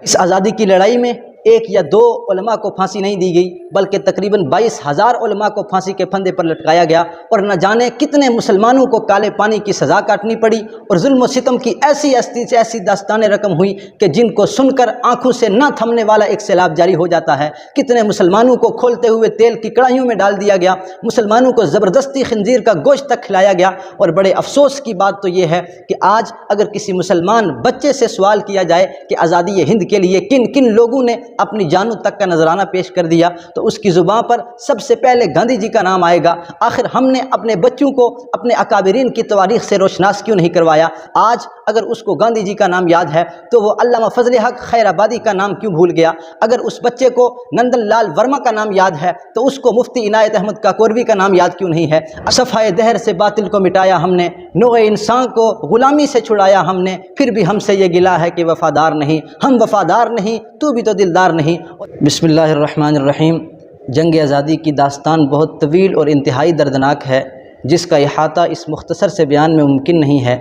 اس آزادی کی لڑائی میں ایک یا دو علماء کو پھانسی نہیں دی گئی بلکہ تقریباً 22,000 علماء کو پھانسی کے پھندے پر لٹکایا گیا، اور نہ جانے کتنے مسلمانوں کو کالے پانی کی سزا کاٹنی پڑی، اور ظلم و ستم کی ایسی داستانیں رقم ہوئی کہ جن کو سن کر آنکھوں سے نہ تھمنے والا ایک سیلاب جاری ہو جاتا ہے۔ کتنے مسلمانوں کو کھولتے ہوئے تیل کی کڑاہیوں میں ڈال دیا گیا، مسلمانوں کو زبردستی خنزیر کا گوشت تک کھلایا گیا۔ اور بڑے افسوس کی بات تو یہ ہے کہ آج اگر کسی مسلمان بچے سے سوال کیا جائے کہ آزادی ہند کے لیے کن کن لوگوں نے اپنی جانوں تک کا نذرانہ پیش کر دیا، تو اس کی زبان پر سب سے پہلے گاندھی جی کا نام آئے گا۔ آخر ہم نے اپنے بچوں کو اپنے اکابرین کی تواریخ سے روشناس کیوں نہیں کروایا؟ آج اگر اس کو گاندھی جی کا نام یاد ہے تو وہ علامہ فضل حق خیر آبادی کا نام کیوں بھول گیا؟ اگر اس بچے کو نندن لال ورما کا نام یاد ہے تو اس کو مفتی عنایت احمد کاکوروی کا نام یاد کیوں نہیں ہے؟ صفحہ دہر سے باطل کو مٹایا ہم نے، نوع انسان کو غلامی سے چھڑایا ہم نے، پھر بھی ہم سے یہ گلا ہے کہ وفادار نہیں، ہم وفادار نہیں، تو بھی تو دلدار نہیں۔ بسم اللہ الرحمن الرحیم۔ جنگ آزادی کی داستان بہت طویل اور انتہائی دردناک ہے، جس کا احاطہ اس مختصر سے بیان میں ممکن نہیں ہے۔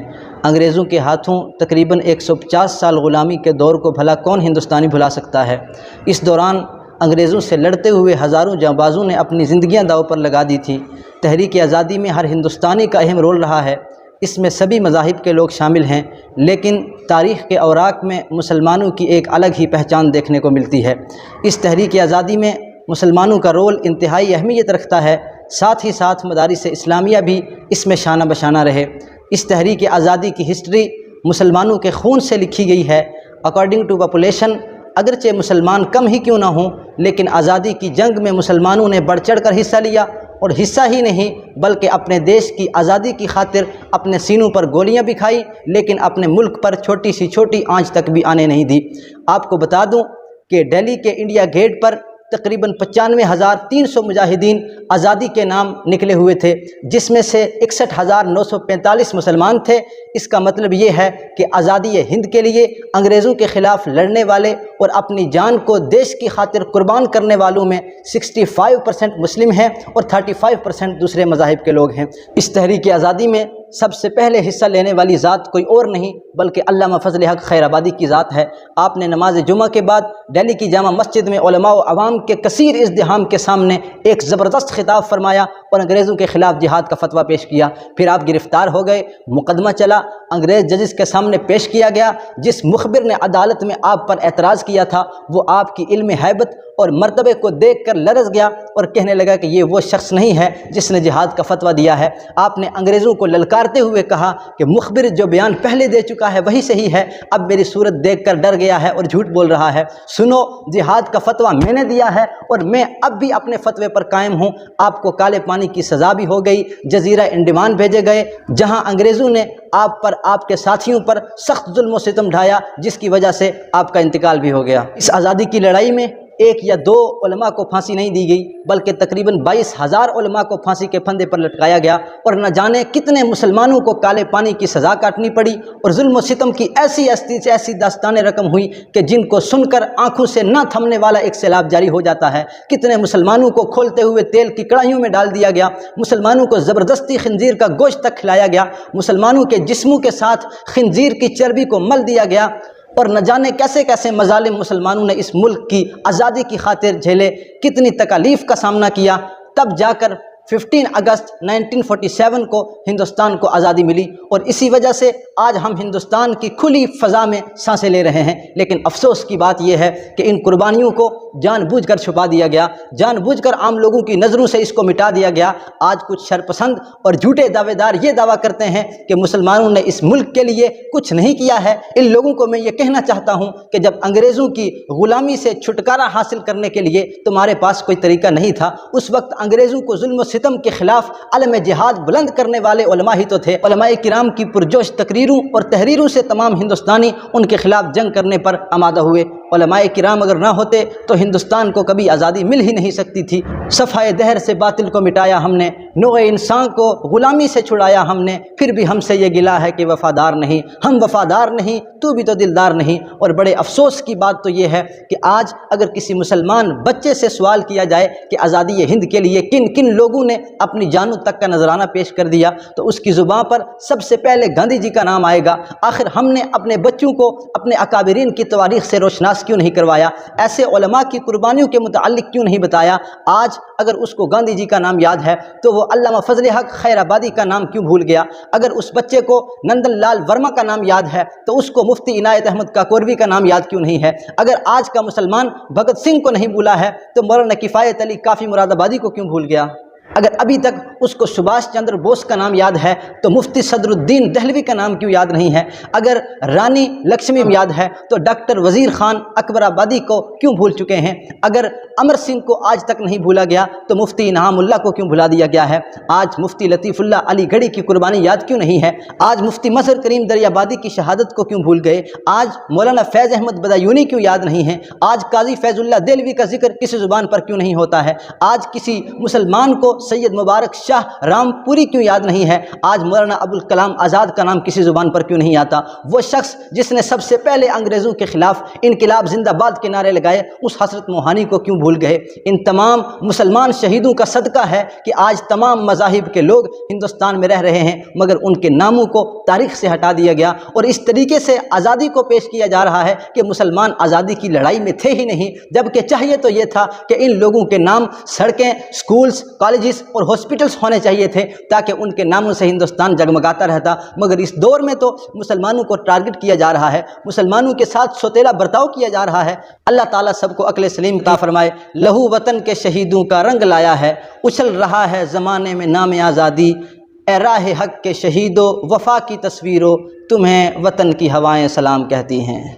انگریزوں کے ہاتھوں تقریباً 150 سال غلامی کے دور کو بھلا کون ہندوستانی بھلا سکتا ہے؟ اس دوران انگریزوں سے لڑتے ہوئے ہزاروں جانبازوں نے اپنی زندگیاں داؤ پر لگا دی تھیں۔ تحریک آزادی میں ہر ہندوستانی کا اہم رول رہا ہے، اس میں سبھی مذاہب کے لوگ شامل ہیں، لیکن تاریخ کے اوراق میں مسلمانوں کی ایک الگ ہی پہچان دیکھنے کو ملتی ہے۔ اس تحریک آزادی میں مسلمانوں کا رول انتہائی اہمیت رکھتا ہے، ساتھ ہی ساتھ مدارس اسلامیہ بھی اس میں شانہ بشانہ رہے۔ اس تحریک آزادی کی ہسٹری مسلمانوں کے خون سے لکھی گئی ہے۔ اکارڈنگ ٹو پاپولیشن اگرچہ مسلمان کم ہی کیوں نہ ہوں، لیکن آزادی کی جنگ میں مسلمانوں نے بڑھ چڑھ کر حصہ لیا، اور حصہ ہی نہیں بلکہ اپنے دیش کی آزادی کی خاطر اپنے سینوں پر گولیاں بھی کھائی، لیکن اپنے ملک پر چھوٹی سی چھوٹی آنچ تک بھی آنے نہیں دی۔ آپ کو بتا دوں کہ دہلی کے انڈیا گیٹ پر تقریباً 95,300 مجاہدین آزادی کے نام نکلے ہوئے تھے، جس میں سے 61,945 مسلمان تھے۔ اس کا مطلب یہ ہے کہ آزادی ہند کے لیے انگریزوں کے خلاف لڑنے والے اور اپنی جان کو دیش کی خاطر قربان کرنے والوں میں 65% مسلم ہیں اور 35% دوسرے مذاہب کے لوگ ہیں۔ اس تحریک آزادی میں سب سے پہلے حصہ لینے والی ذات کوئی اور نہیں بلکہ علامہ فضل حق خیر آبادی کی ذات ہے۔ آپ نے نماز جمعہ کے بعد دہلی کی جامع مسجد میں علماء و عوام کے کثیر ازدحام کے سامنے ایک زبردست خطاب فرمایا اور انگریزوں کے خلاف جہاد کا فتویٰ پیش کیا۔ پھر آپ گرفتار ہو گئے، مقدمہ چلا، انگریز ججز کے سامنے پیش کیا گیا۔ جس مخبر نے عدالت میں آپ پر اعتراض کیا تھا وہ آپ کی علم ہیبت اور مرتبے کو دیکھ کر لرز گیا اور کہنے لگا کہ یہ وہ شخص نہیں ہے جس نے جہاد کا فتویٰ دیا ہے۔ آپ نے انگریزوں کو للکارتے ہوئے کہا کہ مخبر جو بیان پہلے دے چکا ہے وہی صحیح ہے، اب میری صورت دیکھ کر ڈر گیا ہے اور جھوٹ بول رہا ہے۔ سنو، جہاد کا فتویٰ میں نے دیا ہے اور میں اب بھی اپنے فتوے پر قائم ہوں۔ آپ کو کالے پانی کی سزا بھی ہو گئی، جزیرہ انڈمان بھیجے گئے، جہاں انگریزوں نے آپ پر، آپ کے ساتھیوں پر سخت ظلم و ستم ڈھایا، جس کی وجہ سے آپ کا انتقال بھی ہو گیا۔ اس آزادی کی لڑائی میں ایک یا دو علماء کو پھانسی نہیں دی گئی بلکہ تقریباً 22,000 علماء کو پھانسی کے پھندے پر لٹکایا گیا، اور نہ جانے کتنے مسلمانوں کو کالے پانی کی سزا کاٹنی پڑی، اور ظلم و ستم کی ایسی داستانیں رقم ہوئی کہ جن کو سن کر آنکھوں سے نہ تھمنے والا ایک سیلاب جاری ہو جاتا ہے۔ کتنے مسلمانوں کو کھولتے ہوئے تیل کی کڑاہیوں میں ڈال دیا گیا، مسلمانوں کو زبردستی خنزیر کا گوشت تک کھلایا گیا، مسلمانوں کے جسموں کے ساتھ خنزیر کی چربی کو مل دیا گیا، اور نہ جانے کیسے کیسے مظالم مسلمانوں نے اس ملک کی آزادی کی خاطر جھیلے، کتنی تکالیف کا سامنا کیا، تب جا کر 15 اگست 1947 کو ہندوستان کو آزادی ملی، اور اسی وجہ سے آج ہم ہندوستان کی کھلی فضا میں سانسیں لے رہے ہیں۔ لیکن افسوس کی بات یہ ہے کہ ان قربانیوں کو جان بوجھ کر چھپا دیا گیا، جان بوجھ کر عام لوگوں کی نظروں سے اس کو مٹا دیا گیا۔ آج کچھ شرپسند اور جھوٹے دعوے دار یہ دعویٰ کرتے ہیں کہ مسلمانوں نے اس ملک کے لیے کچھ نہیں کیا ہے۔ ان لوگوں کو میں یہ کہنا چاہتا ہوں کہ جب انگریزوں کی غلامی سے چھٹکارا حاصل کرنے کے لیے تمہارے پاس کوئی طریقہ نہیں تھا، اس وقت انگریزوں کو ظلم و ستم کے خلاف علم جہاد بلند کرنے والے علماء ہی تو تھے۔ علماء کرام کی پرجوش تقریروں اور تحریروں سے تمام ہندوستانی ان کے خلاف جنگ کرنے پر آمادہ ہوئے۔ علماء کرام اگر نہ ہوتے تو ہندوستان کو کبھی آزادی مل ہی نہیں سکتی تھی۔ صفحہ دہر سے باطل کو مٹایا ہم نے، نوع انسان کو غلامی سے چھڑایا ہم نے، پھر بھی ہم سے یہ گلا ہے کہ وفادار نہیں، ہم وفادار نہیں، تو بھی تو دلدار نہیں۔ اور بڑے افسوس کی بات تو یہ ہے کہ آج اگر کسی مسلمان بچے سے سوال کیا جائے کہ آزادی ہند کے لیے کن کن لوگوں نے اپنی جانوں تک کا نذرانہ پیش کر دیا، تو اس کی زبان پر سب سے پہلے گاندھی جی کا نام آئے گا۔ آخر ہم نے اپنے بچوں کو اپنے اکابرین کی تواریخ سے روشناس اجلاس کیوں نہیں کروایا؟ ایسے علماء کی قربانیوں کے متعلق کیوں نہیں بتایا؟ آج اگر اس کو گاندھی جی کا نام یاد ہے تو وہ علامہ فضل حق خیر آبادی کا نام کیوں بھول گیا؟ اگر اس بچے کو نندن لال ورما کا نام یاد ہے تو اس کو مفتی عنایت احمد کاکوروی کا نام یاد کیوں نہیں ہے؟ اگر آج کا مسلمان بھگت سنگھ کو نہیں بھولا ہے تو مولانا کفایت علی کافی مراد آبادی کو کیوں بھول گیا؟ اگر ابھی تک اس کو سبھاش چندر بوس کا نام یاد ہے تو مفتی صدر الدین دہلوی کا نام کیوں یاد نہیں ہے؟ اگر رانی لکشمی یاد ہے تو ڈاکٹر وزیر خان اکبر آبادی کو کیوں بھول چکے ہیں؟ اگر امر سنگھ کو آج تک نہیں بھولا گیا تو مفتی انعام اللہ کو کیوں بھلا دیا گیا ہے؟ آج مفتی لطیف اللہ علی گڑھی کی قربانی یاد کیوں نہیں ہے؟ آج مفتی مظہر کریم دریابادی کی شہادت کو کیوں بھول گئے؟ آج مولانا فیض احمد بدایونی کیوں یاد نہیں ہے؟ آج قاضی فیض اللہ دہلوی کا ذکر کسی زبان پر کیوں نہیں ہوتا ہے؟ آج کسی مسلمان کو سید مبارک شاہ رام پوری کیوں یاد نہیں ہے؟ آج مولانا ابوالکلام آزاد کا نام کسی زبان پر کیوں نہیں آتا؟ وہ شخص جس نے سب سے پہلے انگریزوں کے خلاف انقلاب زندہ باد کے نعرے لگائے، اس حضرت موہانی کو کیوں بھول گئے؟ ان تمام مسلمان شہیدوں کا صدقہ ہے کہ آج تمام مذاہب کے لوگ ہندوستان میں رہ رہے ہیں، مگر ان کے ناموں کو تاریخ سے ہٹا دیا گیا اور اس طریقے سے آزادی کو پیش کیا جا رہا ہے کہ مسلمان آزادی کی لڑائی میں تھے ہی نہیں، جبکہ چاہیے تو یہ تھا کہ ان لوگوں کے نام سڑکیں، سکولز، کالجز اور ہاسپٹلس ہونے چاہیے تھے تاکہ ان کے ناموں سے ہندوستان جگمگاتا رہتا، مگر اس دور میں تو مسلمانوں کو ٹارگٹ کیا جا رہا ہے، مسلمانوں کے ساتھ سوتیلا برتاؤ کیا جا رہا ہے۔ اللہ تعالیٰ سب کو عقل سلیم عطا فرمائے۔ لہو وطن کے شہیدوں کا رنگ لایا ہے، اچھل رہا ہے زمانے میں نام آزادی، اے راہ حق کے شہیدوں وفا کی تصویروں، تمہیں وطن کی ہوائیں سلام کہتی ہیں۔